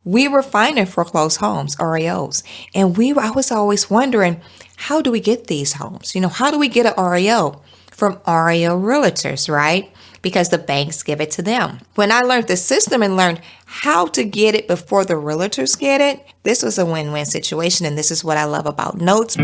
we were finding foreclosed homes, REOs. And I was always wondering, how do we get these homes? How do we get an REO? From REO realtors, right? Because the banks give it to them. When I learned the system and learned how to get it before the realtors get it, this was a win-win situation, and this is what I love about notes.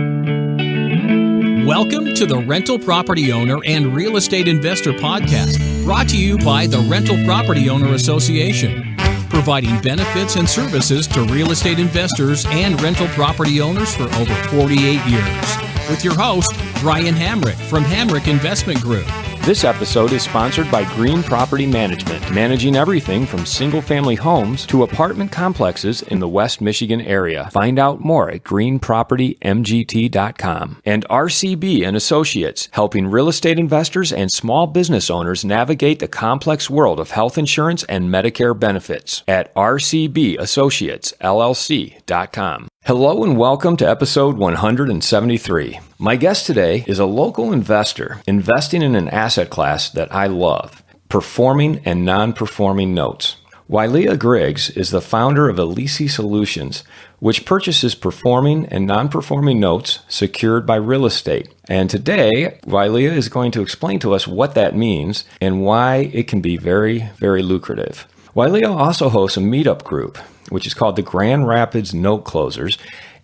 Welcome to the Rental Property Owner and Real Estate Investor Podcast, brought to you by the Rental Property Owner Association, providing benefits and services to real estate investors and rental property owners for over 48 years. With your host, Brian Hamrick from Hamrick Investment Group. This episode is sponsored by Green Property Management, managing everything from single-family homes to apartment complexes in the West Michigan area. Find out more at greenpropertymgt.com. And RCB and Associates, helping real estate investors and small business owners navigate the complex world of health insurance and Medicare benefits at rcbassociatesllc.com. Hello and welcome to episode 173. My guest today is a local investor investing in an asset class that I love, performing and non-performing notes. Wylea Griggs is the founder of Elisi Solutions, which purchases performing and non-performing notes secured by real estate. And today, Wylea is going to explain to us what that means and why it can be very, very lucrative. Wylea also hosts a meetup group, which is called the Grand Rapids Note Closers,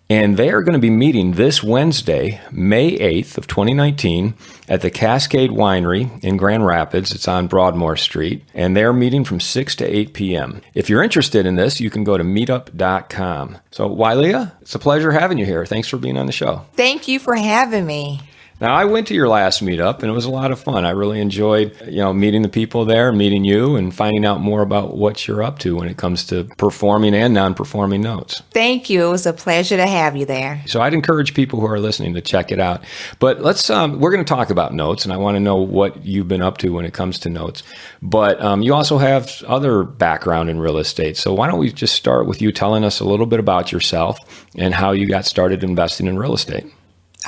and they are going to be meeting this Wednesday, May 8th of 2019, at the Cascade Winery in Grand Rapids. It's on Broadmoor Street, and they're meeting from 6 to 8 p.m. If you're interested in this, you can go to meetup.com. So, Wylea, it's a pleasure having you here. Thanks for being on the show. Thank you for having me. Now, I went to your last meetup, and it was a lot of fun. I really enjoyed, meeting the people there, meeting you, and finding out more about what you're up to when it comes to performing and non-performing notes. Thank you. It was a pleasure to have you there. So I'd encourage people who are listening to check it out. But we're going to talk about notes, and I want to know what you've been up to when it comes to notes. But you also have other background in real estate. So why don't we just start with you telling us a little bit about yourself and how you got started investing in real estate?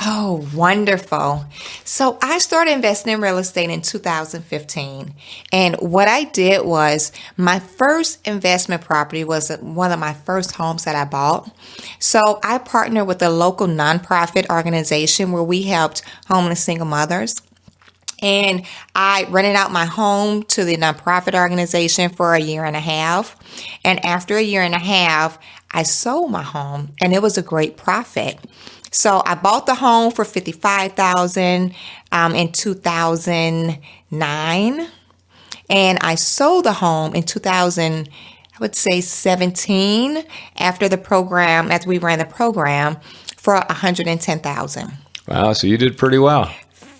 Oh, wonderful. So I started investing in real estate in 2015. And what I did was my first investment property was one of my first homes that I bought. So I partnered with a local nonprofit organization where we helped homeless single mothers. And I rented out my home to the nonprofit organization for a year and a half. And after a year and a half, I sold my home, and it was a great profit. So I bought the home for $55,000 in 2009, and I sold the home in 2017 after we ran the program for $110,000. Wow, so you did pretty well.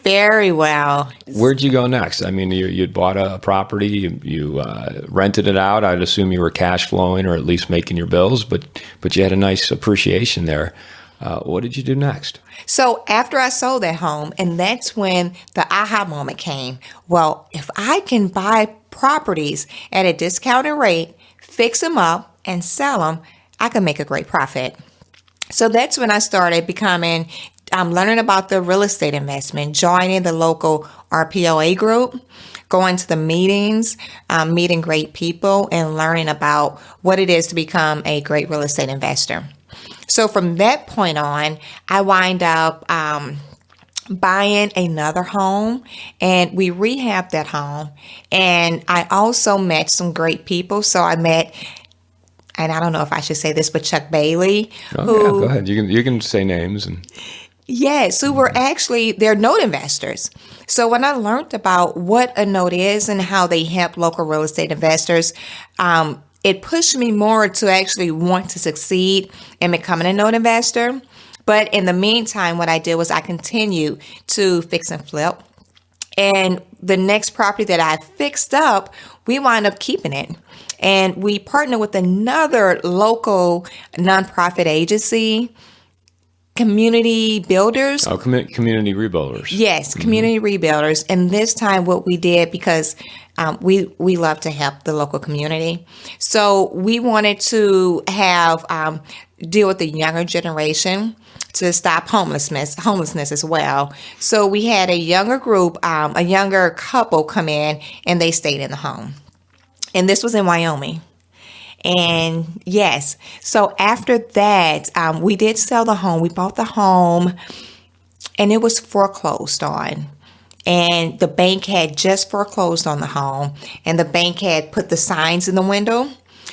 Very well. Where'd you go next? I mean, you'd bought a property, you rented it out. I'd assume you were cash flowing or at least making your bills, but you had a nice appreciation there. What did you do next? So after I sold that home, and that's when the aha moment came. Well, if I can buy properties at a discounted rate, fix them up, and sell them, I can make a great profit. So that's when I started learning about the real estate investment, joining the local RPOA group, going to the meetings, meeting great people, and learning about what it is to become a great real estate investor. So from that point on, I wind up buying another home, and we rehabbed that home. And I also met some great people. So I met, and I don't know if I should say this, but Chuck Bailey. Go ahead. You can say names. Yes, who were they're note investors. So when I learned about what a note is and how they help local real estate investors, it pushed me more to actually want to succeed in becoming a note investor. But in the meantime, what I did was I continued to fix and flip. And the next property that I fixed up, we wound up keeping it. And we partnered with another local nonprofit agency, Community Builders. Oh, Community Rebuilders. Yes, Community Rebuilders. And this time what we did, because we love to help the local community. So we wanted to have deal with the younger generation to stop homelessness as well. So we had a younger group, a younger couple come in, and they stayed in the home. And this was in Wyoming. And yes, so after that, we did sell the home. We bought the home and it was foreclosed on. And the bank had just foreclosed on the home, and the bank had put the signs in the window.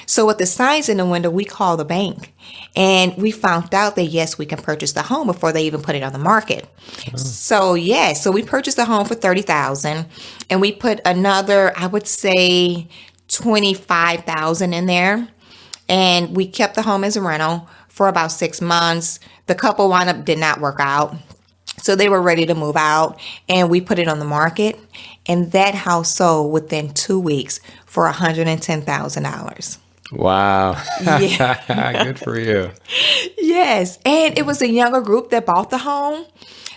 So with the signs in the window, we called the bank and we found out that yes, we can purchase the home before they even put it on the market. So yes, so we purchased the home for $30,000 and we put another, I would say, $25,000 in there. And we kept the home as a rental for about 6 months. The couple did not work out. So they were ready to move out, and we put it on the market, and that house sold within 2 weeks for $110,000. Wow. Yeah. Good for you. Yes, and it was a younger group that bought the home.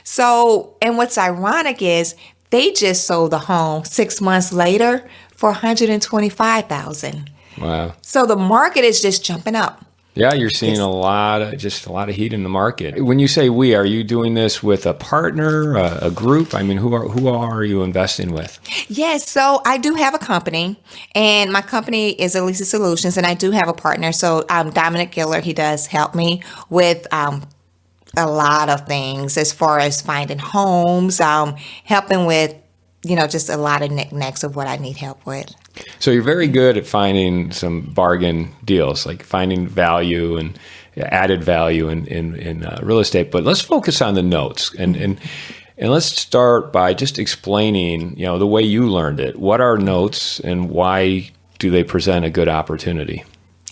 So, and what's ironic is they just sold the home 6 months later for $125,000. Wow. So the market is just jumping up. Yeah, you're seeing a lot of heat in the market. When you say we, are you doing this with a partner, a group? I mean, who are you investing with? Yes, so I do have a company, and my company is Elisa Solutions, and I do have a partner. So Dominic Giller, he does help me with a lot of things as far as finding homes, helping with, just a lot of knickknacks of what I need help with. So you're very good at finding some bargain deals, like finding value and added value in real estate. But let's focus on the notes, and let's start by just explaining, the way you learned it. What are notes, and why do they present a good opportunity?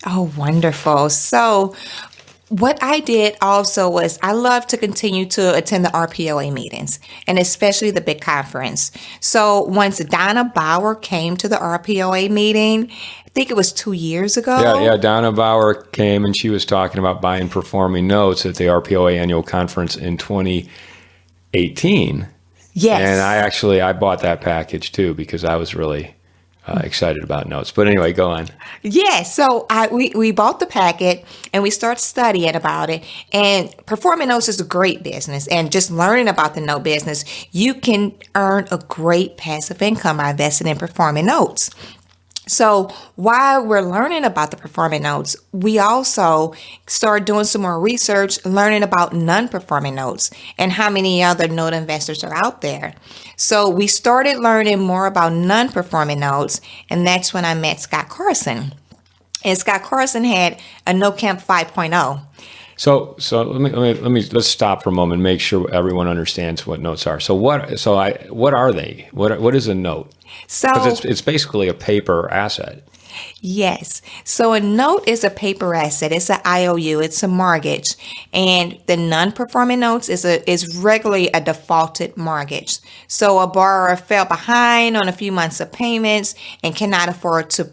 Oh, wonderful. So what I did also was I love to continue to attend the RPOA meetings, and especially the big conference. So once Donna Bauer came to the RPOA meeting, I think it was 2 years ago. Yeah. Donna Bauer came, and she was talking about buying performing notes at the RPOA annual conference in 2018. Yes. And I bought that package too, because I was really excited about notes. But anyway, go on. Yeah, so we bought the packet and we start studying about it. And performing notes is a great business. And just learning about the note business, you can earn a great passive income by investing in performing notes. So while we're learning about the performing notes, we also start doing some more research, learning about non-performing notes and how many other note investors are out there. So we started learning more about non-performing notes, and that's when I met Scott Carson. And Scott Carson had a Note Camp 5.0. So let's stop for a moment and make sure everyone understands what notes are. What are they? What is a note? Because it's basically a paper asset. Yes. So a note is a paper asset. It's an IOU. It's a mortgage. And the non-performing notes is regularly a defaulted mortgage. So a borrower fell behind on a few months of payments and cannot afford to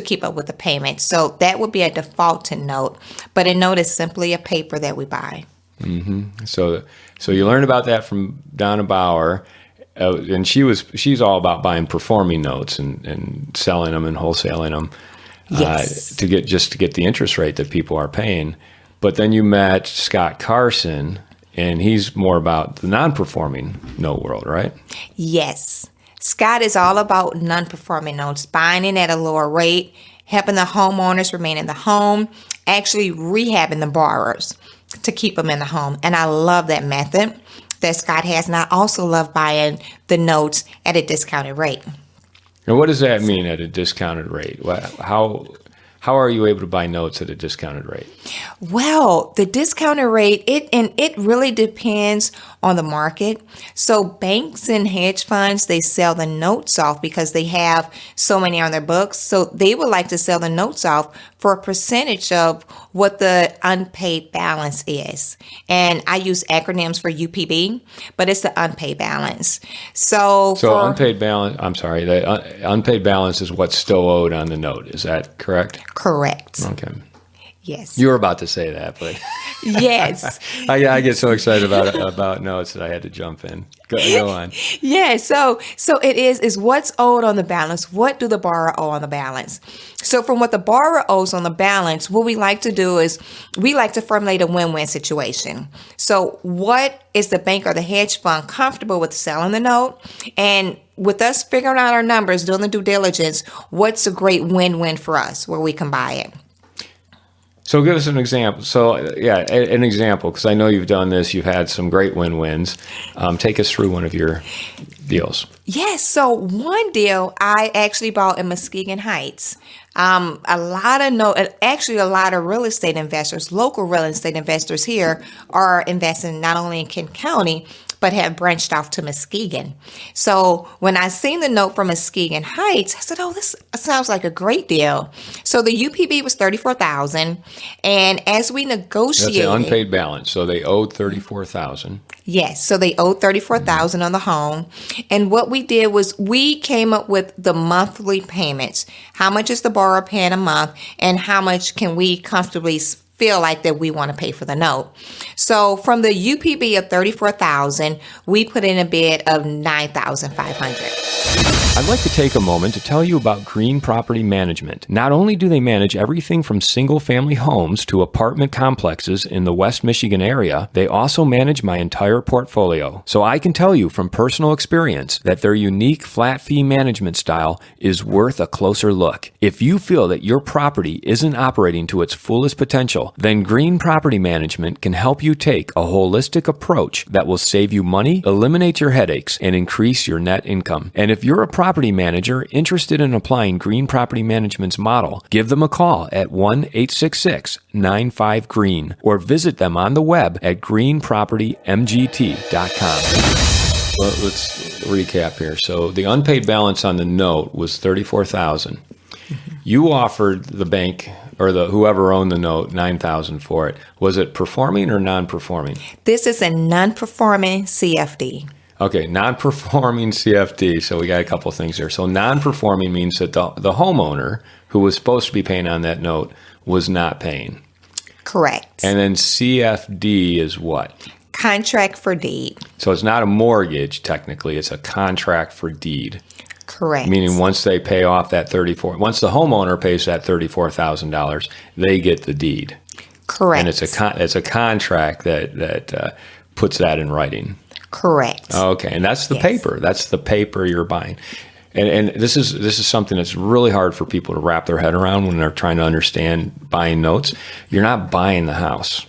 keep up with the payment. So that would be a defaulted note. But a note is simply a paper that we buy. Mm-hmm. So you learned about that from Donna Bauer. And she's all about buying performing notes and selling them and wholesaling them, yes, to get the interest rate that people are paying. But then you met Scott Carson, and he's more about the non-performing note world, right? Yes, Scott is all about non-performing notes, buying it at a lower rate, helping the homeowners remain in the home, actually rehabbing the borrowers to keep them in the home, and I love that method that Scott has, and I also love buying the notes at a discounted rate. And what does that mean, at a discounted rate? How are you able to buy notes at a discounted rate? Well, the discounted rate, it really depends on the market. So banks and hedge funds, they sell the notes off because they have so many on their books. So they would like to sell the notes off for a percentage of what the unpaid balance is. And I use acronyms for UPB, but it's the unpaid balance. So unpaid balance, I'm sorry, the unpaid balance is what's still owed on the note. Is that correct? Correct. Okay. Yes. You were about to say that, but yes. I get so excited about notes that I had to jump in. Go on. Yeah. So it is what's owed on the balance. What do the borrower owe on the balance? So from what the borrower owes on the balance, what we like to do is we like to formulate a win-win situation. So what is the bank or the hedge fund comfortable with selling the note? And with us figuring out our numbers, doing the due diligence, what's a great win-win for us where we can buy it? So give us an example. So yeah, an example, because I know you've done this. You've had some great win-wins. Take us through one of your deals. Yes. So one deal I actually bought in Muskegon Heights. A lot of real estate investors, local real estate investors here, are investing not only in Kent County, but have branched off to Muskegon. So when I seen the note from Muskegon Heights, I said, "Oh, this sounds like a great deal." So the UPB was $34,000, and as we negotiated, That's an unpaid balance. So they owed $34,000. yes, so they owed $34,000 on the home, and what we did was we came up with the monthly payments. How much is the borrower paying a month, and how much can we comfortably feel like that we want to pay for the note? So from the UPB of $34,000, we put in a bid of $9,500. I'd like to take a moment to tell you about Green Property Management. Not only do they manage everything from single-family homes to apartment complexes in the West Michigan area, they also manage my entire portfolio. So I can tell you from personal experience that their unique flat fee management style is worth a closer look. If you feel that your property isn't operating to its fullest potential, then Green Property Management can help you take a holistic approach that will save you money, eliminate your headaches, and increase your net income. And if you're a property manager interested in applying Green Property Management's model, give them a call at 1-866-95-GREEN or visit them on the web at greenpropertymgt.com. Well, let's recap here. So the unpaid balance on the note was $34,000. You offered the bank or whoever owned the note $9,000 for it. Was it performing or non-performing? This is a non-performing CFD. Okay, non-performing CFD. So we got a couple of things here. So non-performing means that the homeowner who was supposed to be paying on that note was not paying. Correct. And then CFD is what? Contract for deed. So it's not a mortgage, technically. It's a contract for deed. Correct. Meaning once they pay off that once the homeowner pays that $34,000, they get the deed. Correct. And it's a contract that puts that in writing. Correct. Okay, and that's the paper. That's the paper you're buying. And this is something that's really hard for people to wrap their head around when they're trying to understand buying notes. You're not buying the house.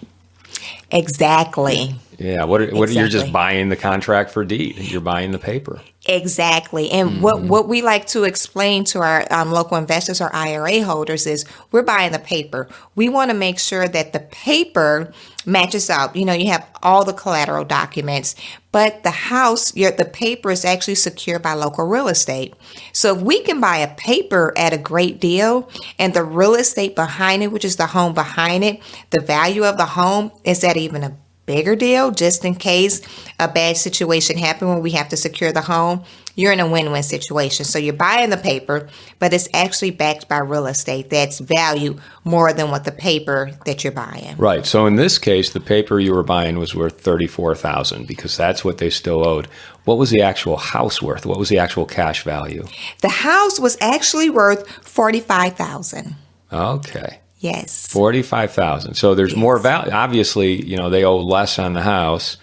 Exactly. Yeah, you're just buying the contract for deed. You're buying the paper. Exactly. And what we like to explain to our local investors or IRA holders is we're buying the paper. We want to make sure that the paper matches up. You have all the collateral documents, but the paper is actually secured by local real estate. So if we can buy a paper at a great deal and the real estate behind it, which is the home behind it, the value of the home is at even a bigger deal, just in case a bad situation happens when we have to secure the home, you're in a win-win situation. So you're buying the paper, but it's actually backed by real estate that's value more than what the paper that you're buying. Right. So in this case, the paper you were buying was worth $34,000 because that's what they still owed. What was the actual house worth? What was the actual cash value? The house was actually worth $45,000. Okay. Yes. $45,000. So there's more value. Obviously, they owe less on the house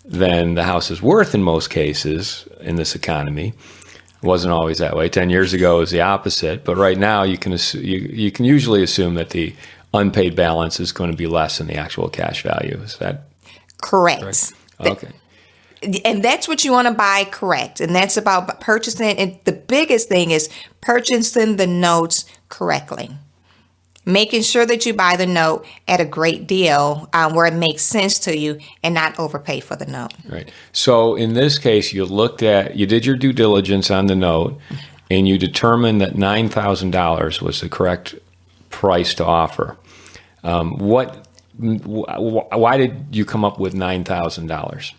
than the house is worth in most cases in this economy. It wasn't always that way. 10 years ago it was the opposite. But right now you can usually assume that the unpaid balance is going to be less than the actual cash value. Is that correct? Okay. And that's what you want to buy, correct. And that's about purchasing. And the biggest thing is purchasing the notes correctly. Making sure that you buy the note at a great deal where it makes sense to you and not overpay for the note. Right. So in this case, you did your due diligence on the note and you determined that $9,000 was the correct price to offer. Why did you come up with $9,000?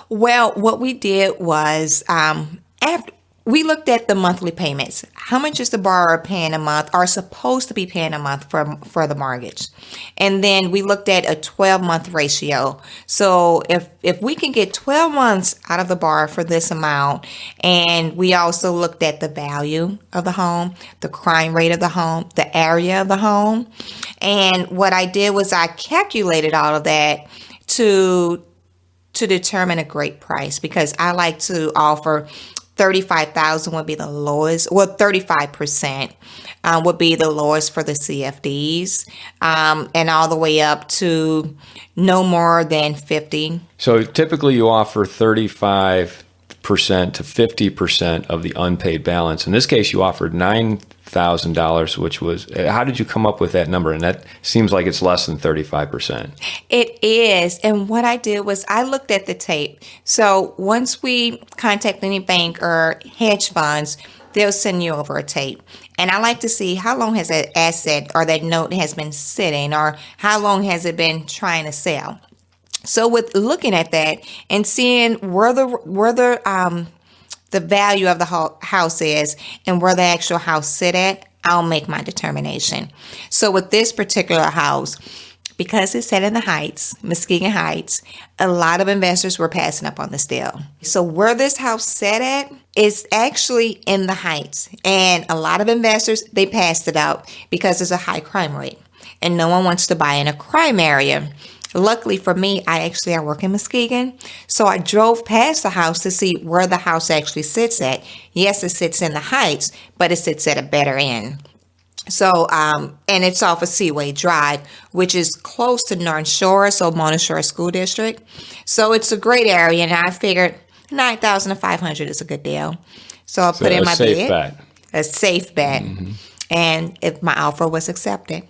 Well, what we did was after we looked at the monthly payments. How much is the borrower paying a month or supposed to be paying a month for the mortgage? And then we looked at a 12-month ratio. So if we can get 12 months out of the borrower for this amount, and we also looked at the value of the home, the crime rate of the home, the area of the home. And what I did was I calculated all of that to determine a great price, because I like to offer $35,000 would be the lowest. Well, 35% would be the lowest for the CFDs, and all the way up to no more than 50. So typically you offer 35% to 50% of the unpaid balance. In this case, you offered $9,000, which was, how did you come up with that number? And that seems like it's less than 35%. It is. And what I did was I looked at the tape. So once we contact any bank or hedge funds, they'll send you over a tape. And I like to see how long has that asset or that note has been sitting, or how long has it been trying to sell. So with looking at that and seeing where the value of the house is and where the actual house sit at, I'll make my determination. So with this particular house, because it's set in the Heights, Muskegon Heights, a lot of investors were passing up on this deal. So where this house set at is actually in the Heights. And a lot of investors, they passed it up because it's a high crime rate. And no one wants to buy in a crime area. Luckily for me, I work in Muskegon. So I drove past the house to see where the house actually sits at. Yes, it sits in the Heights, but it sits at a better end. So, and it's off of Seaway Drive, which is close to North Shore, so Mona Shore School District. So it's a great area, and I figured $9,500 is a good deal. So I put in my bid. A safe bet. Mm-hmm. And if my offer was accepted.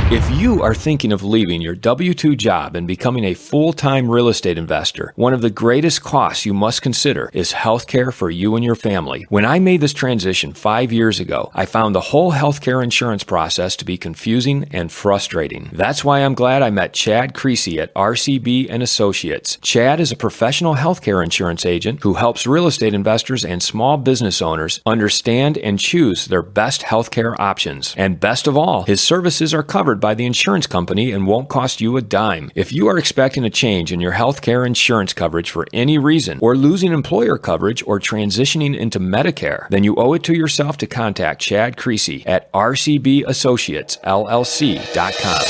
If you are thinking of leaving your W-2 job and becoming a full-time real estate investor, one of the greatest costs you must consider is healthcare for you and your family. When I made this transition 5 years ago, I found the whole healthcare insurance process to be confusing and frustrating. That's why I'm glad I met Chad Creasy at RCB and Associates. Chad is a professional healthcare insurance agent who helps real estate investors and small business owners understand and choose their best healthcare options. And best of all, his services are covered by the insurance company and won't cost you a dime. If you are expecting a change in your healthcare insurance coverage for any reason, or losing employer coverage or transitioning into Medicare, then you owe it to yourself to contact Chad Creasy at rcbassociatesllc.com.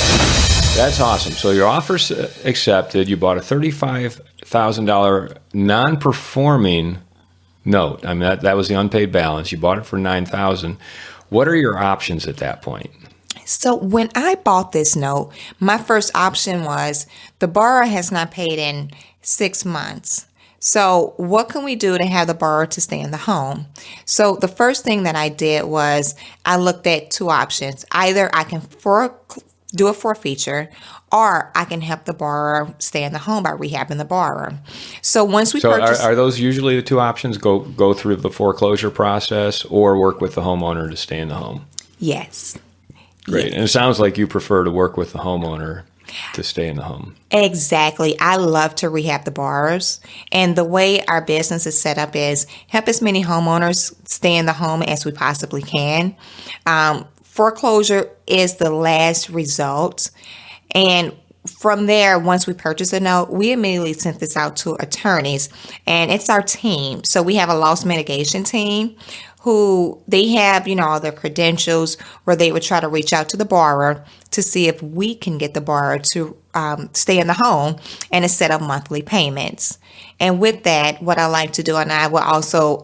That's awesome. So your offer's accepted. You bought a $35,000 non-performing note. I mean, that was the unpaid balance. You bought it for $9,000. What are your options at that point? So when I bought this note, my first option was the borrower has not paid in 6 months. So what can we do to have the borrower to stay in the home? So the first thing that I did was I looked at two options. Either I can do a forfeiture, or I can help the borrower stay in the home by rehabbing the borrower. So once we purchase... are those usually the two options? Go through the foreclosure process or work with the homeowner to stay in the home? Yes. Great. Yes. And it sounds like you prefer to work with the homeowner to stay in the home. Exactly. I love to rehab the borrowers. And the way our business is set up is help as many homeowners stay in the home as we possibly can. Foreclosure is the last result. And from there, once we purchase a note, we immediately sent this out to attorneys, and it's our team. So we have a loss mitigation team who they have, all their credentials, where they would try to reach out to the borrower to see if we can get the borrower to stay in the home and to set up monthly payments. And with that, what I like to do, and I will also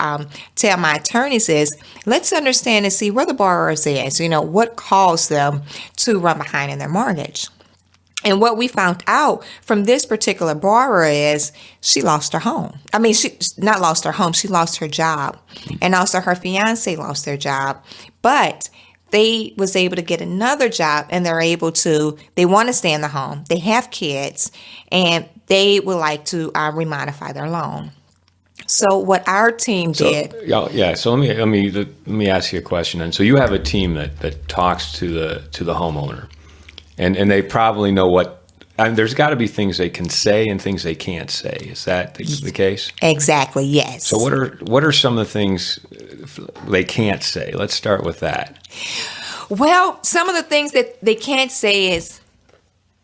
tell my attorneys, is let's understand and see where the borrower is, what caused them to run behind in their mortgage. And what we found out from this particular borrower is she lost her home. I mean, she not lost her home, she lost her job. And also her fiance lost their job. But they was able to get another job, and they want to stay in the home. They have kids, and they would like to remodify their loan. So what our team did. So let me ask you a question. And so you have a team that talks to the homeowner. And they probably know there's got to be things they can say and things they can't say. Is that the case? Exactly, yes. So what are some of the things they can't say? Let's start with that. Well, some of the things that they can't say is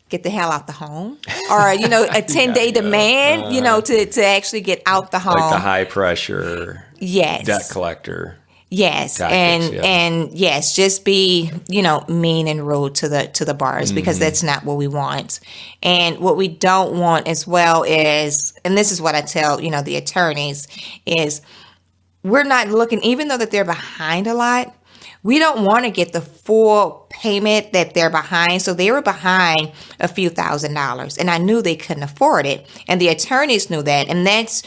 get the hell out the home, or a 10-day demand, to actually get out the home. Like the high pressure debt collector. Yes, tactics, and yes, just be mean and rude to the borrowers, because that's not what we want. And what we don't want as well is, and this is what I tell the attorneys, is we're not looking, even though that they're behind a lot, we don't want to get the full payment that they're behind. So they were behind a few $1,000s, and I knew they couldn't afford it. And the attorneys knew that. And that's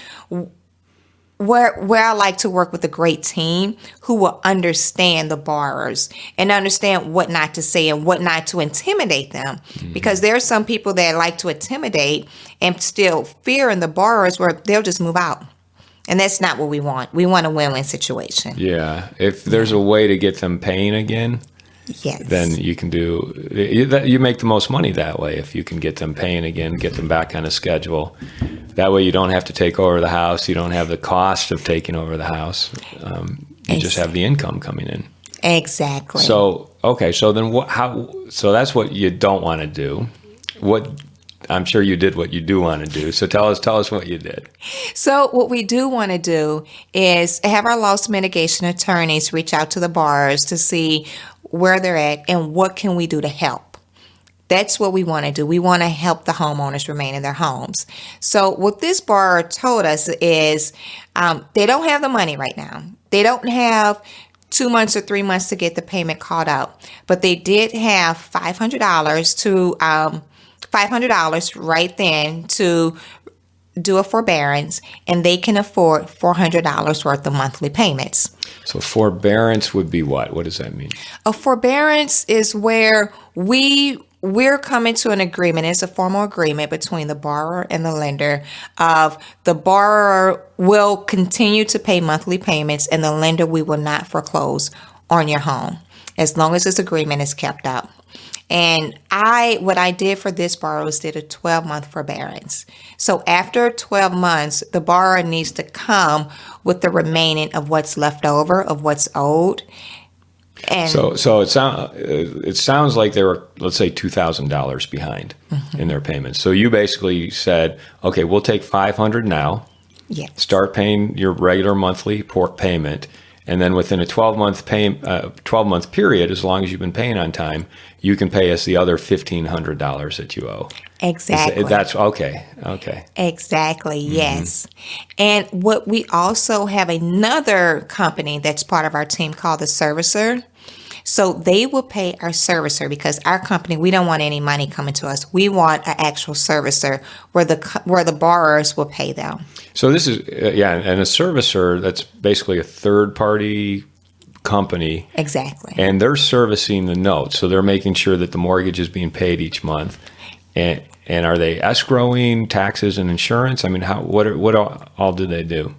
where I like to work with a great team who will understand the borrowers and understand what not to say and what not to intimidate them. Because there are some people that like to intimidate and still fear in the borrowers where they'll just move out. And that's not what we want. We want a win-win situation. Yeah. If there's a way to get them paying again, Yes. then you can you make the most money that way if you can get them paying again, get them back on a schedule. That way you don't have to take over the house. You don't have the cost of taking over the house. You just have the income coming in. Exactly. So, okay. So then so that's what you don't want to do. I'm sure you did what you do want to do. So tell us what you did. So what we do want to do is have our loss mitigation attorneys reach out to the borrowers to see where they're at and what can we do to help. That's what we want to do. We want to help the homeowners remain in their homes. So what this borrower told us is they don't have the money right now. They don't have 2 months or 3 months to get the payment caught up, but they did have $500 right then to do a forbearance, and they can afford $400 worth of monthly payments. So forbearance would be what? What does that mean? A forbearance is where we're coming to an agreement. It's a formal agreement between the borrower and the lender of the borrower will continue to pay monthly payments, and the lender, we will not foreclose on your home as long as this agreement is kept up. And what I did for this borrower was did a 12-month forbearance. So after 12 months, the borrower needs to come with the remaining of what's left over, of what's owed. And so it sounds like they were, let's say, $2,000 behind in their payments. So you basically said, okay, we'll take $500 now, yes, start paying your regular monthly payment, and then within a 12-month period, as long as you've been paying on time, you can pay us the other $1,500 that you owe. Exactly. That's okay. Okay. Exactly. Yes. And what we also have another company that's part of our team called the servicer. So they will pay our servicer because our company, we don't want any money coming to us. We want an actual servicer where the borrowers will pay them. So this is, and a servicer, that's basically a third-party company. Exactly. And they're servicing the note. So they're making sure that the mortgage is being paid each month. And are they escrowing taxes and insurance? I mean, what all do they do?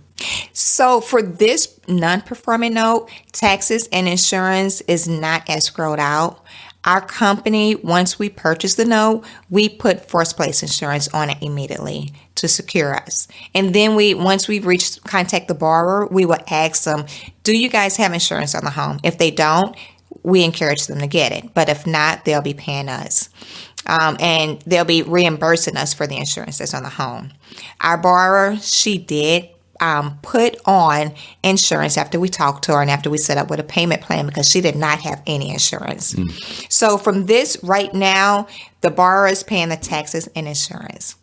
So for this non-performing note, taxes and insurance is not escrowed out. Our company, once we purchase the note, we put first place insurance on it immediately to secure us. And then once we've contact the borrower, we will ask them, do you guys have insurance on the home? If they don't, we encourage them to get it. But if not, they'll be paying us. And they'll be reimbursing us for the insurance that's on the home. Our borrower, she did put on insurance after we talked to her and after we set up with a payment plan because she did not have any insurance. So from this right now, the borrower is paying the taxes and insurance.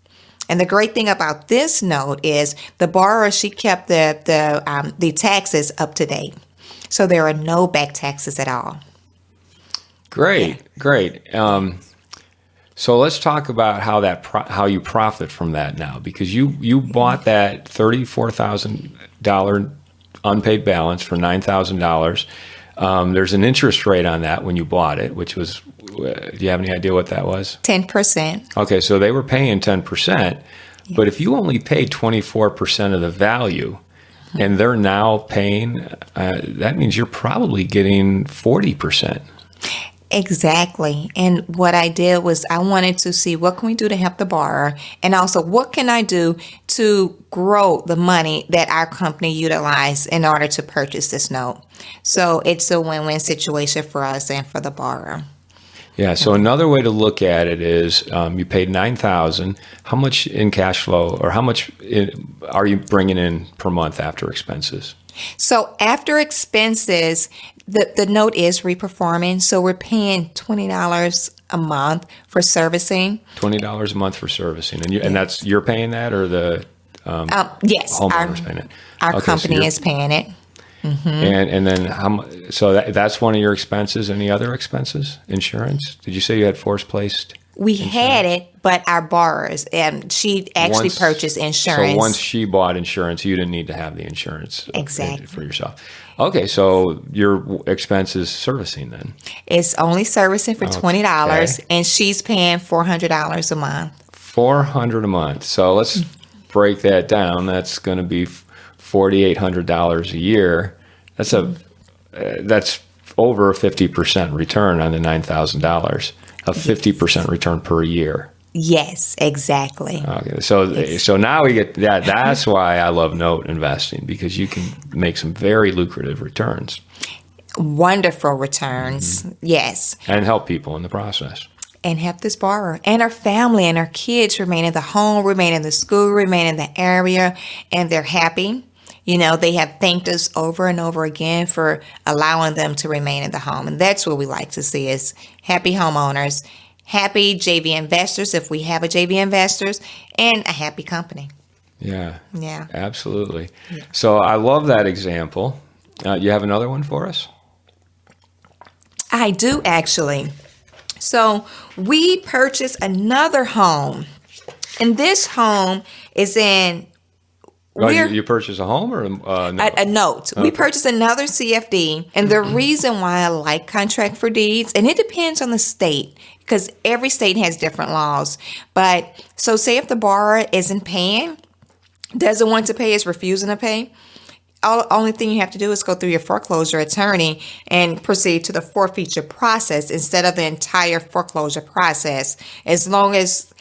And the great thing about this note is the borrower, she kept the taxes up to date. So there are no back taxes at all. Great. So let's talk about how you profit from that now, because you bought that $34,000 unpaid balance for $9,000. There's an interest rate on that when you bought it, which was, do you have any idea what that was? 10%. Okay, so they were paying 10%, but if you only paid 24% of the value, and they're now paying, that means you're probably getting 40%. Exactly. And what I did was I wanted to see what can we do to help the borrower, and also what can I do to grow the money that our company utilized in order to purchase this note. So it's a win-win situation for us and for the borrower. Yeah. So another way to look at it is you paid $9,000. How much in cash flow, or how much are you bringing in per month after expenses? So after expenses, the note is reperforming. So we're paying $20 a month for servicing. $20 a month for servicing, and that's you're paying that, or the Yes, homeowner's paying it. Our Okay, company is paying it. And then so that's one of your expenses. Any other expenses? Insurance? Did you say you had forced placed? We had it, but our borrowers, and she actually purchased insurance. So once she bought insurance, you didn't need to have the insurance exactly for yourself. Okay, so your expense is servicing then? It's only servicing for $20, and she's paying $400 a month. $400 a month. So let's break that down. That's going to be $4,800 a year. That's over a 50% return on the $9,000. A 50% return per year. Yes, exactly. Okay, so now we get that. That's why I love note investing, because you can make some very lucrative returns. Wonderful returns, yes. And help people in the process. And help this borrower and our family and our kids remain in the home, remain in the school, remain in the area, and they're happy. You know, they have thanked us over and over again for allowing them to remain in the home. And that's what we like to see is happy homeowners, happy JV investors, if we have a JV investors, and a happy company. Yeah. Yeah. Absolutely. Yeah. So I love that example. You have another one for us? I do, actually. So we purchased another home. And this home is in... you purchased a home or a note? A note. Okay. We purchased another CFD, and the reason why I like contract for deeds, and it depends on the state, because every state has different laws. But so say if the borrower isn't paying, doesn't want to pay, is refusing to pay, only thing you have to do is go through your foreclosure attorney and proceed to the forfeiture process instead of the entire foreclosure process. As long as,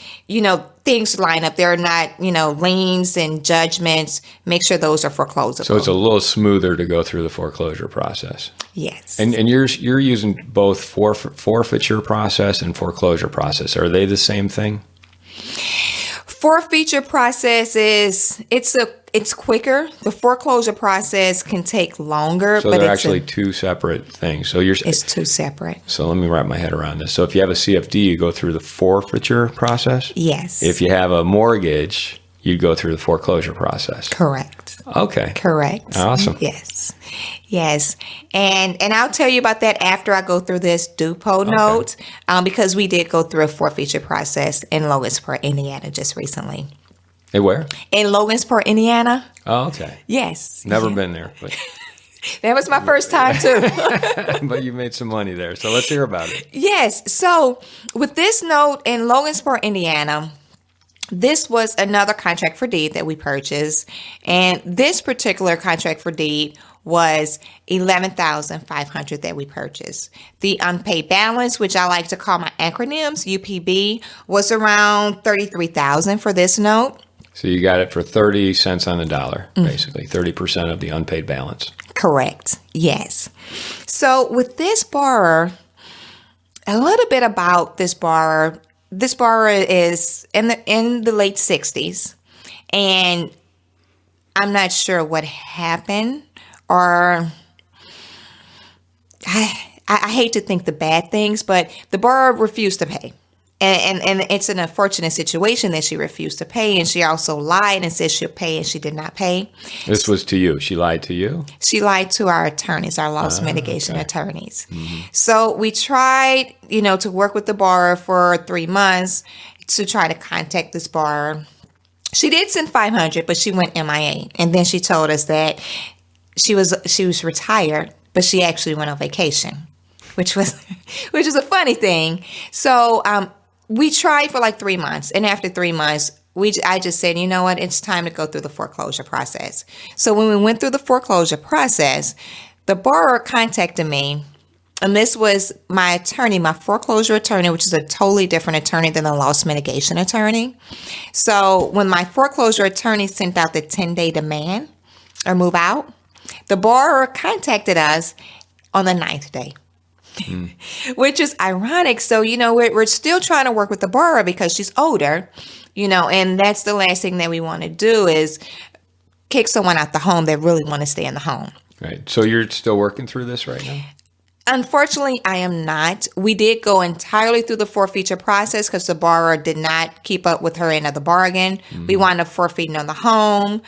things line up, there are not, liens and judgments, make sure those are foreclosable. So it's a little smoother to go through the foreclosure process. Yes. And you're using both forfeiture process and foreclosure process. Are they the same thing? Forfeiture process it's quicker. The foreclosure process can take longer. So they're actually two separate things. So it's two separate. So let me wrap my head around this. So if you have a CFD, you go through the forfeiture process? Yes. If you have a mortgage, you go through the foreclosure process. Correct. Okay. Correct. Awesome. Yes. And I'll tell you about that after I go through this DUPO note, because we did go through a forfeiture process in Logansport, Indiana just recently. Hey, where? In Logansport, Indiana. Oh, okay. Yes. Never been there. But that was my first time, too. But you made some money there, so let's hear about it. Yes. So with this note in Logansport, Indiana, this was another contract for deed that we purchased. And this particular contract for deed was $11,500 that we purchased. The unpaid balance, which I like to call my acronyms, UPB, was around $33,000 for this note. So you got it for 30 cents on the dollar, basically, 30% of the unpaid balance. Correct. Yes. So with this borrower, a little bit about this borrower. This borrower is in the late 60s, and I'm not sure what happened, or I hate to think the bad things, but the borrower refused to pay. And it's an unfortunate situation that she refused to pay, and she also lied and said she'll pay, and she did not pay. This was to you. She lied to you? She lied to our attorneys, our loss mitigation attorneys. So we tried, to work with the borrower for 3 months to try to contact this borrower. She did send $500, but she went MIA, and then she told us that she was retired, but she actually went on vacation, which is a funny thing. So we tried for like 3 months, and after 3 months, I just said, you know what, it's time to go through the foreclosure process. So when we went through the foreclosure process, the borrower contacted me, and this was my attorney, my foreclosure attorney, which is a totally different attorney than the loss mitigation attorney. So when my foreclosure attorney sent out the 10-day demand or move out, the borrower contacted us on the 9th day. Which is ironic. So, we're still trying to work with the borrower because she's older, and that's the last thing that we want to do is kick someone out the home that really want to stay in the home. Right. So you're still working through this right now? Unfortunately, I am not. We did go entirely through the forfeiture process because the borrower did not keep up with her end of the bargain. We wound up forfeiting on the home,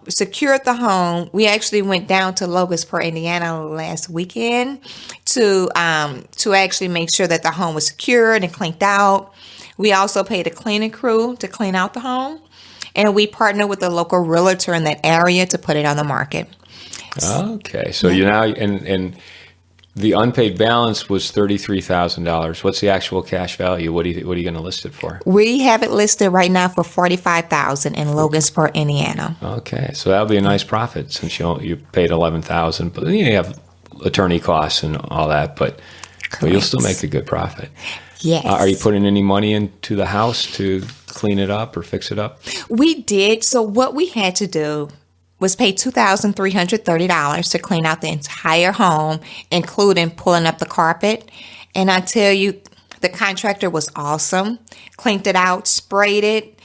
secured the home. We actually went down to Logansport, Indiana last weekend to actually make sure that the home was secured and cleaned out. We also paid a cleaning crew to clean out the home, and we partnered with a local realtor in that area to put it on the market. Okay, so you now and the unpaid balance was $33,000. What's the actual cash value? What are you going to list it for? We have it listed right now for $45,000 in Logansport, Indiana. Okay, so that'll be a nice profit since you paid $11,000, but then you have attorney costs and all that, but you'll still make a good profit. Yes. Are you putting any money into the house to clean it up or fix it up? We did. So what we had to do was pay $2,330 to clean out the entire home, including pulling up the carpet. And I tell you, the contractor was awesome. Cleaned it out, sprayed it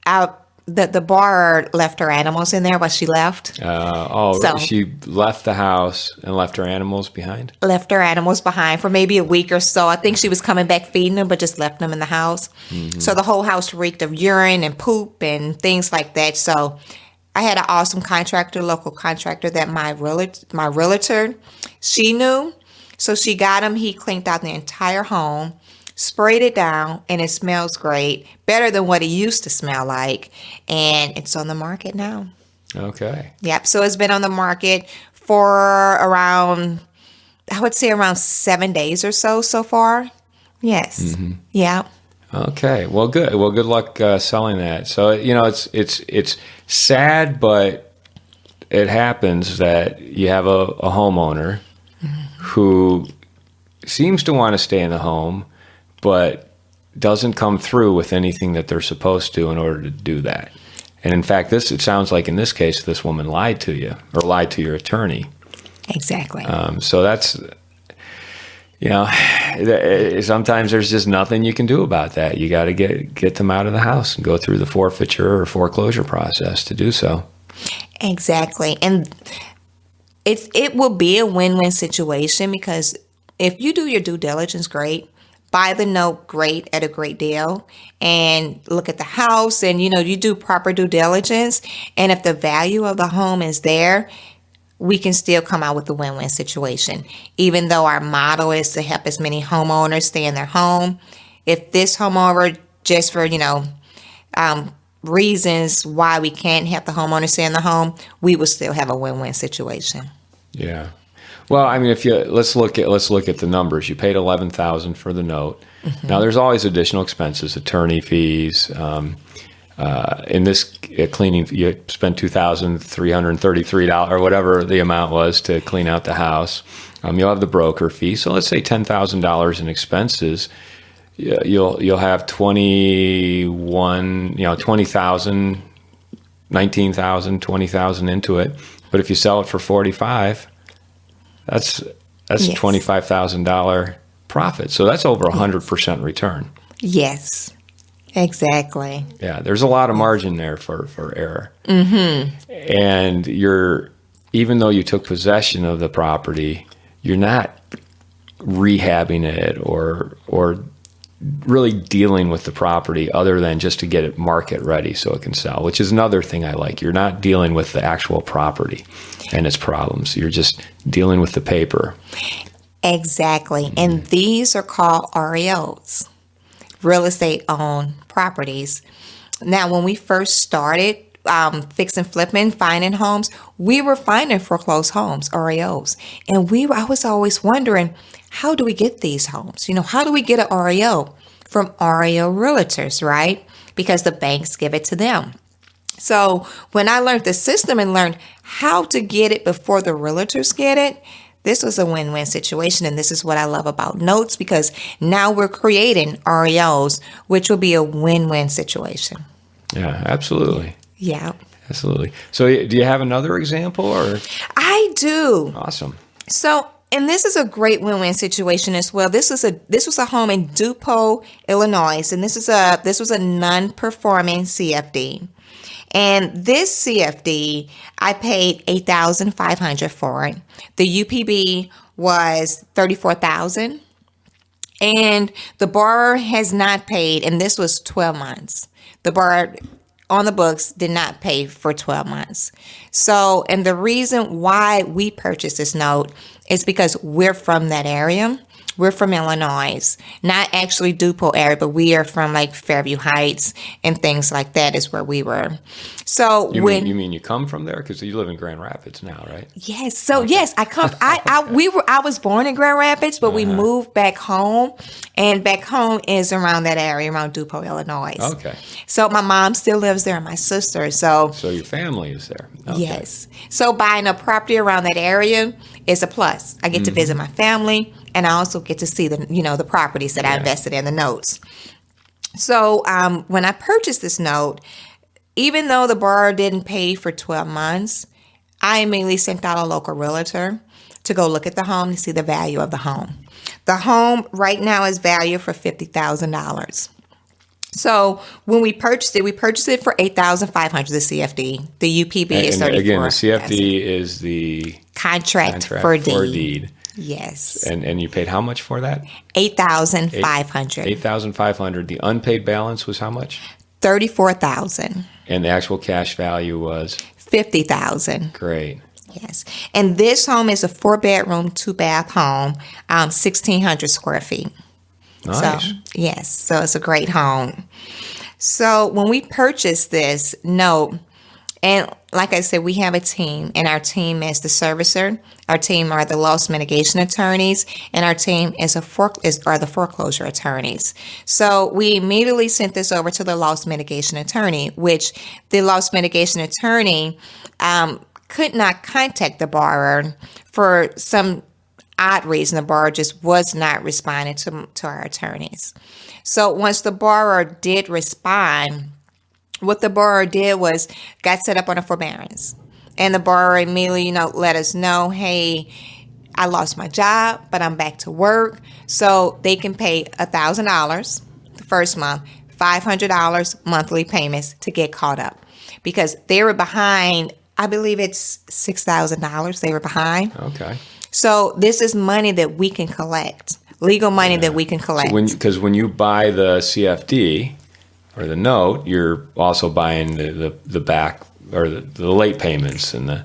out. The borrower left her animals in there while she left. So she left the house and left her animals behind? Left her animals behind for maybe a week or so. I think she was coming back feeding them, but just left them in the house. Mm-hmm. So the whole house reeked of urine and poop and things like that. So I had an awesome contractor, local contractor that my realtor, she knew. So she got him. He cleaned out the entire home, sprayed it down, and it smells great. Better than what it used to smell like. And it's on the market now. Okay. Yep. So it's been on the market for around 7 days or so far. Yes. Mm-hmm. Yeah. Okay. Well, good. Well, good luck selling that. So, it's sad, but it happens that you have a homeowner who seems to want to stay in the home, but doesn't come through with anything that they're supposed to in order to do that. And in fact, it sounds like in this case, this woman lied to you or lied to your attorney. Exactly. So that's, sometimes there's just nothing you can do about that. You got to get them out of the house and go through the forfeiture or foreclosure process to do so. Exactly. And it will be a win-win situation because if you do your due diligence, great. Buy the note, great, at a great deal, and look at the house and, you do proper due diligence. And if the value of the home is there, we can still come out with a win-win situation. Even though our motto is to help as many homeowners stay in their home, if this homeowner, just for, reasons why we can't have the homeowner stay in the home, we will still have a win-win situation. Yeah. Well, I mean, let's look at the numbers. You paid $11,000 for the note. Mm-hmm. Now, there's always additional expenses, attorney fees. In this cleaning, you spent $2,333 or whatever the amount was to clean out the house. You'll have the broker fee. So let's say $10,000 in expenses. You'll have 20,000, $19,000, $20,000 into it. But if you sell it for $45,000. That's yes. $25,000 profit. So that's over 100% return. Yes, exactly. Yeah, there's a lot of margin there for error. Mm-hmm. And even though you took possession of the property, you're not rehabbing it or really dealing with the property other than just to get it market ready so it can sell, which is another thing I like. You're not dealing with the actual property and its problems. You're just dealing with the paper. Exactly. Mm-hmm. And these are called REOs, real estate owned properties. Now, when we first started fixing, flipping, finding homes, we were finding foreclosed homes, REOs. And I was always wondering, how do we get these homes? How do we get an REO? From REO realtors, right? Because the banks give it to them. So when I learned the system and learned how to get it before the realtors get it, this was a win-win situation. And this is what I love about notes, because now we're creating REOs, which will be a win-win situation. Yeah, absolutely. Yeah. Absolutely. So do you have another example? Or? I do. Awesome. So, and this is a great win-win situation as well. This was a home in DuPont, Illinois, and this was a non-performing CFD. And this CFD, I paid $8,500 for it. The UPB was $34,000, and the borrower has not paid, and this was 12 months. The borrower on the books did not pay for 12 months. So, and the reason why we purchased this note is because we're from that area. We're from Illinois, not actually DuPont area, but we are from like Fairview Heights and things like that is where we were. So You mean you come from there? Because you live in Grand Rapids now, right? Yes. So yes, I come. I was born in Grand Rapids, but we moved back home, and back home is around that area, around DuPont, Illinois. Okay. So my mom still lives there, and my sister. So your family is there. Okay. yes. So buying a property around that area is a plus. I get to visit my family, and I also get to see the properties that I invested in, the notes. So when I purchased this note, even though the borrower didn't pay for 12 months, I immediately sent out a local realtor to go look at the home to see the value of the home. The home right now is valued for $50,000. So when we purchased it for $8,500. The CFD, the UPB is $34,000. Again, the CFD is the contract for deed. Yes. And you paid how much for that? $8,500. $8,500. The unpaid balance was how much? $34,000. And the actual cash value was $50,000. Great. Yes. And this home is a 4-bedroom, 2-bath home, 1,600 square feet. Nice. So, yes. So it's a great home. So when we purchased this note, and like I said, we have a team, and our team is the servicer. Our team are the loss mitigation attorneys, and our team are the foreclosure attorneys. So we immediately sent this over to the loss mitigation attorney, which the loss mitigation attorney could not contact the borrower for some odd reason. The borrower just was not responding to our attorneys. So once the borrower did respond, what the borrower did was got set up on a forbearance. And the borrower immediately, let us know, hey, I lost my job, but I'm back to work. So they can pay $1,000 the first month, $500 monthly payments to get caught up. Because they were behind, I believe it's $6,000 they were behind. Okay. So this is money that we can collect, legal money that we can collect. Because when you buy the CFD or the note, you're also buying the back or the late payments and the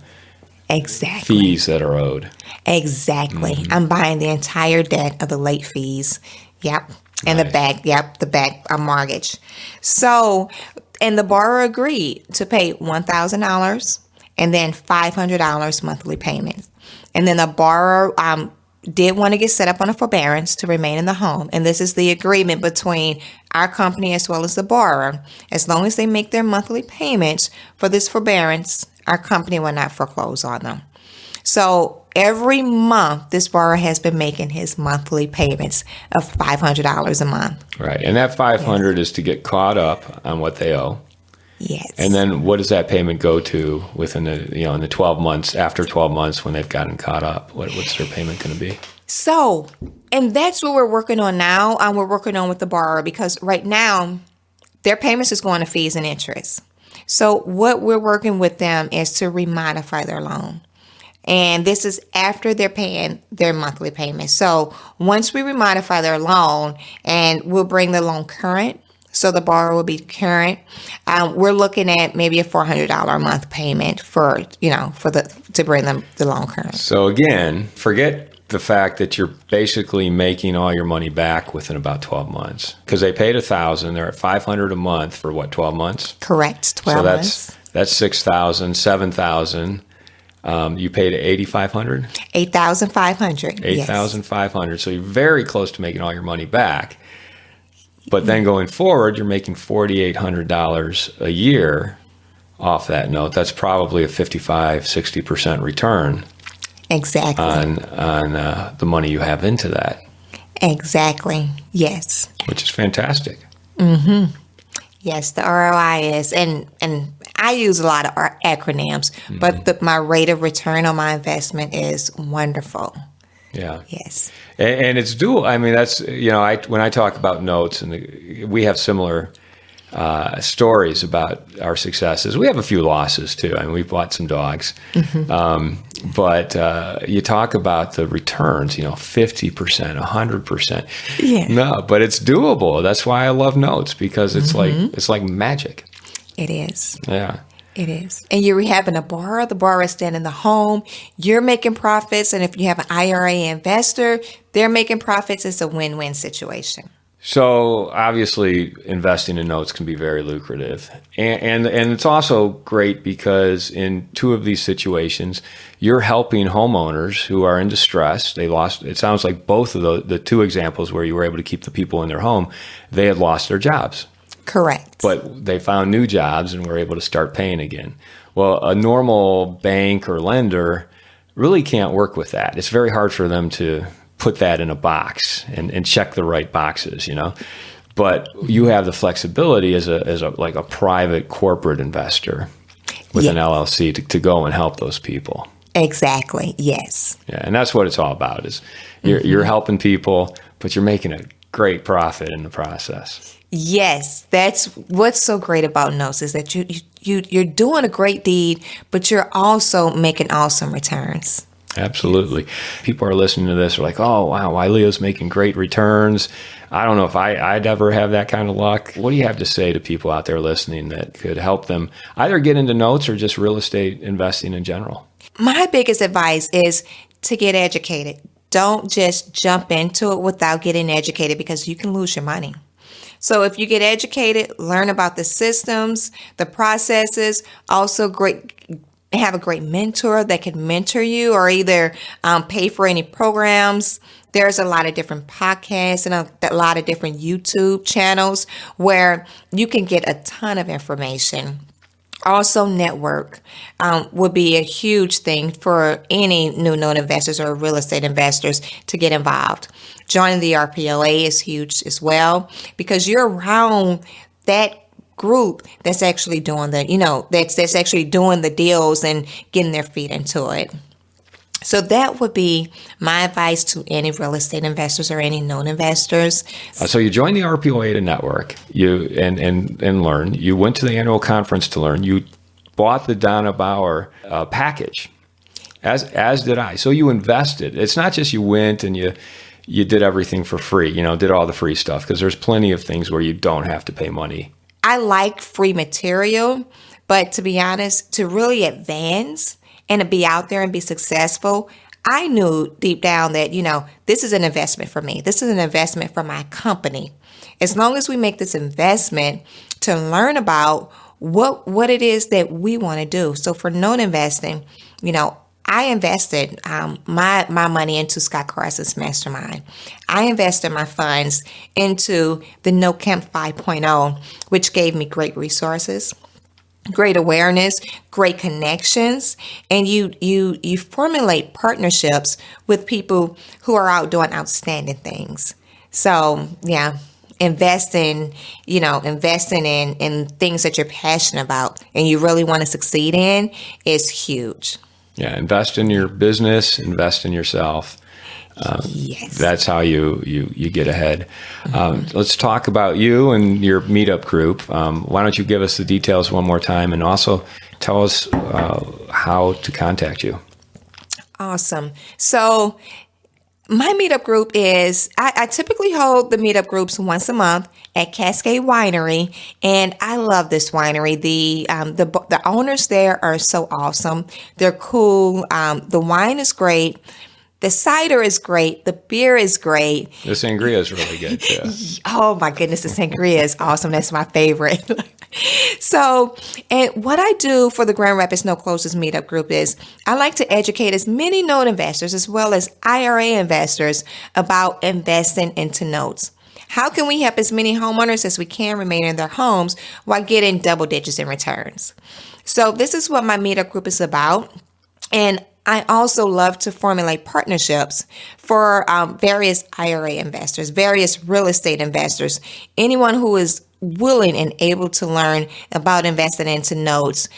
fees that are owed. Exactly. I'm buying the entire debt of the late fees. Yep. And the back mortgage. So, and the borrower agreed to pay $1,000 and then $500 monthly payments. And then the borrower did want to get set up on a forbearance to remain in the home. And this is the agreement between our company as well as the borrower. As long as they make their monthly payments for this forbearance, our company will not foreclose on them. So every month, this borrower has been making his monthly payments of $500 a month. Right. And that $500 is to get caught up on what they owe. Yes. And then what does that payment go to within in the 12 months, after 12 months when they've gotten caught up? What's their payment going to be? So, and that's what we're working on now. We're working on with the borrower because right now their payments is going to fees and interest. So what we're working with them is to remodify their loan. And this is after they're paying their monthly payments. So once we remodify their loan and we'll bring the loan current, so the borrower will be current. We're looking at maybe a $400 a month payment to bring them the loan current. So again, forget the fact that you're basically making all your money back within about 12 months because they paid $1,000. They're at $500 a month for 12 months? Correct, 12 months. So that's $6,000, $7,000. You paid $8,500? $8,500. $8,500. So you're very close to making all your money back. But then going forward, you're making $4,800 a year off that note. That's probably a 55-60% return. Exactly. On the money you have into that. Exactly. Yes. Which is fantastic. Mm-hmm. Yes, the ROI is, and I use a lot of acronyms, but my rate of return on my investment is wonderful. Yeah. Yes. And it's dual. I mean, that's, when I talk about notes, and we have similar stories about our successes. We have a few losses too. I mean, we bought some dogs, but you talk about the returns. 50%, 100%. Yeah. No, but it's doable. That's why I love notes, because it's like magic. It is. Yeah. It is. And you're rehabbing a borrower. The borrower is staying in the home. You're making profits. And if you have an IRA investor, they're making profits. It's a win-win situation. So obviously, investing in notes can be very lucrative, and it's also great because in two of these situations, you're helping homeowners who are in distress. They lost. It sounds like both of the two examples where you were able to keep the people in their home, they had lost their jobs. Correct. But they found new jobs and were able to start paying again. Well, a normal bank or lender really can't work with that. It's very hard for them to put that in a box and check the right boxes, But you have the flexibility as a like a private corporate investor with an LLC to go and help those people. Exactly. Yes. Yeah, and that's what it's all about. Is you're helping people, but you're making a great profit in the process. Yes, that's what's so great about notes, is that you're doing a great deed, but you're also making awesome returns. Absolutely. People are listening to this, are like, oh, wow, Wylea's making great returns. I don't know if I'd ever have that kind of luck. What do you have to say to people out there listening that could help them either get into notes or just real estate investing in general? My biggest advice is to get educated. Don't just jump into it without getting educated, because you can lose your money. So if you get educated, learn about the systems, the processes, also have a great mentor that can mentor you, or either pay for any programs. There's a lot of different podcasts and a lot of different YouTube channels where you can get a ton of information. Also, network would be a huge thing for any new note investors or real estate investors to get involved. Joining the RPOA is huge as well, because you're around that group that's actually doing that's actually doing the deals and getting their feet into it. So that would be my advice to any real estate investors or any known investors. So you joined the RPOA to network, and learn. You went to the annual conference to learn. You bought the Donna Bauer package, as did I. So you invested. It's not just you went and you did everything for free. Did all the free stuff, because there's plenty of things where you don't have to pay money. I like free material, but to be honest, to really advance and to be out there and be successful, I knew deep down that, this is an investment for me. This is an investment for my company. As long as we make this investment to learn about what it is that we want to do. So for note investing, I invested my money into Scott Carson's mastermind. I invested my funds into the No Camp 5.0, which gave me great resources, great awareness, great connections, and you formulate partnerships with people who are out doing outstanding things. So yeah, investing in things that you're passionate about and you really want to succeed in is huge. Yeah, invest in your business, invest in yourself. Yes. That's how you get ahead. Let's talk about you and your meetup group. Why don't you give us the details one more time, and also tell us how to contact you. Awesome. So my meetup group is, I typically hold the meetup groups once a month at Cascade Winery, and I love this winery. The owners there are so awesome. They're cool. The wine is great. The cider is great. The beer is great. The sangria is really good too. Oh my goodness, the sangria is awesome. That's my favorite. So, and what I do for the Grand Rapids No Closes meetup group is I like to educate as many note investors as well as IRA investors about investing into notes. How can we help as many homeowners as we can remain in their homes while getting double digits in returns? So this is what my meetup group is about. And I also love to formulate partnerships for various IRA investors, various real estate investors, anyone who is willing and able to learn about investing into notes.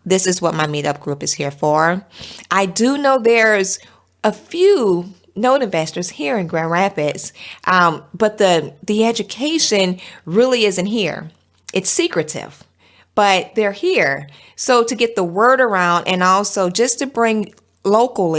This is what my meetup group is here for. I do know there's a few note investors here in Grand Rapids, but the education really isn't here. it's secretive, but they're here. So to get the word around and also just to bring local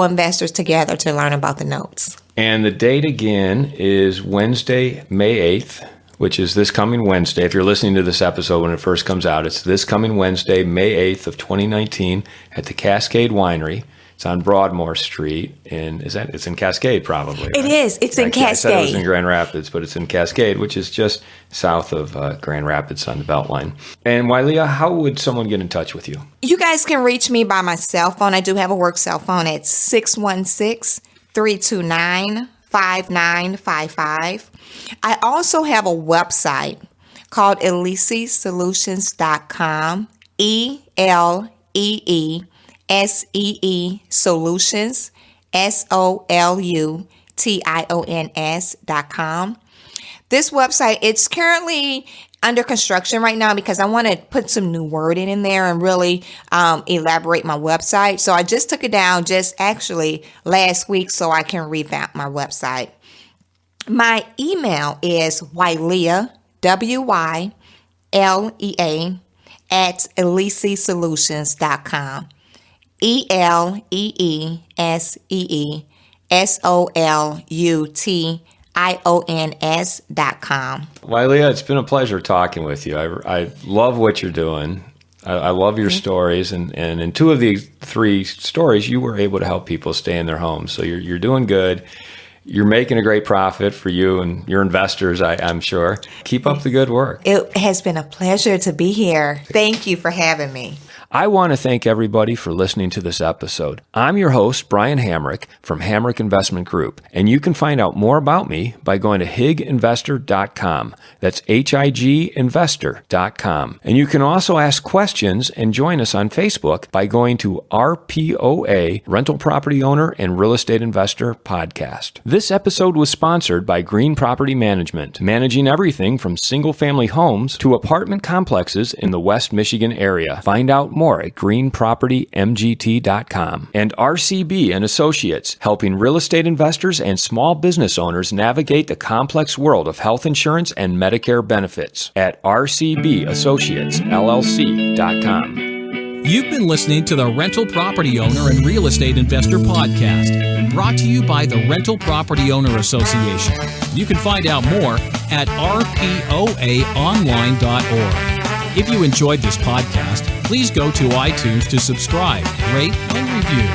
investors together to learn about the notes. And the date again is Wednesday, May 8th, which is this coming Wednesday. If you're listening to this episode when it first comes out, it's this coming Wednesday, May 8th of 2019 at the Cascade Winery. It's on Broadmoor Street, and it's in Cascade probably, right? It is. It's in Cascade. I said it was in Grand Rapids, but it's in Cascade, which is just south of Grand Rapids on the Beltline. And Wylea, how would someone get in touch with you? You guys can reach me by my cell phone. I do have a work cell phone at 616-329-5955. I also have a website called ELEESolutions.com, ELEE Solutions, SOLUTIONS.com. This website, it's currently under construction right now because I want to put some new wording in there and really elaborate my website. So I just took it down just actually last week so I can revamp my website. My email is Wylea, WYLEA, at ELEESolutions.com. ELEESolutions.com. Wylea, it's been a pleasure talking with you. I love what you're doing. I love your stories, and in two of the three stories, you were able to help people stay in their homes. So you're doing good. You're making a great profit for you and your investors, I'm sure. Keep up the good work. It has been a pleasure to be here. Thank you for having me. I want to thank everybody for listening to this episode. I'm your host, Brian Hamrick from Hamrick Investment Group, and you can find out more about me by going to higinvestor.com. That's higinvestor.com. And you can also ask questions and join us on Facebook by going to RPOA, Rental Property Owner and Real Estate Investor Podcast. This episode was sponsored by Green Property Management, managing everything from single-family homes to apartment complexes in the West Michigan area. Find out more at greenpropertymgt.com. And RCB and Associates, helping real estate investors and small business owners navigate the complex world of health insurance and Medicare benefits at rcbassociatesllc.com. You've been listening to the Rental Property Owner and Real Estate Investor Podcast, brought to you by the Rental Property Owner Association. You can find out more at rpoaonline.org. If you enjoyed this podcast, please go to iTunes to subscribe, rate, and review.